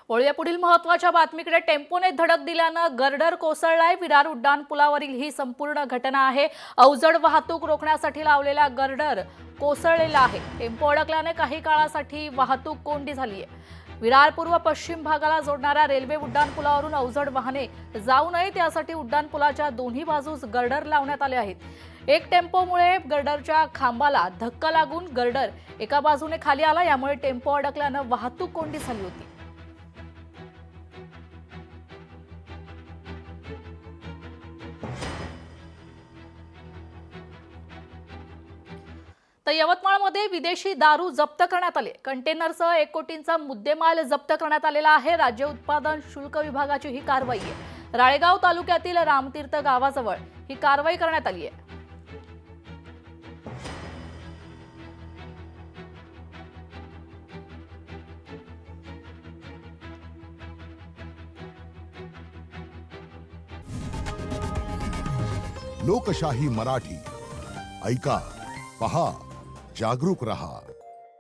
वळूया पुढील महत्त्वाच्या बातमीकडे। टेम्पोने धडक दिल्यानं गर्डर कोसळलाय। विरार उड्डाण पुलावरील ही संपूर्ण घटना आहे। अवजड वाहतूक रोखण्यासाठी लावलेला गर्डर कोसळलेला आहे। टेम्पो अडकल्याने काही काळासाठी वाहतूक कोंडी झाली आहे। विरार पूर्व पश्चिम भागाला जोडणाऱ्या रेल्वे उड्डाण पुलावरून अवजड वाहने जाऊ नयेत यासाठी उड्डाण पुलाच्या दोन्ही बाजूस गर्डर लावण्यात आले आहेत। एक टेम्पोमुळे गर्डरच्या खांबाला धक्का लागून गर्डर एका बाजूने खाली आला, यामुळे टेम्पो अडकल्यानं वाहतूक कोंडी झाली होती। तर यवतमाळमध्ये विदेशी दारू जप्त करण्यात आले। कंटेनरसह 1 कोटींचा मुद्देमाल जप्त करण्यात आलेला आहे। राज्य उत्पादन शुल्क विभागाची ही कारवाई आहे। राळेगाव तालुक्यातील रामतीर्थ गावाजवळ ही कारवाई करण्यात आली आहे। लोकशाही मराठी ऐका, पहा, जागरूक रहा।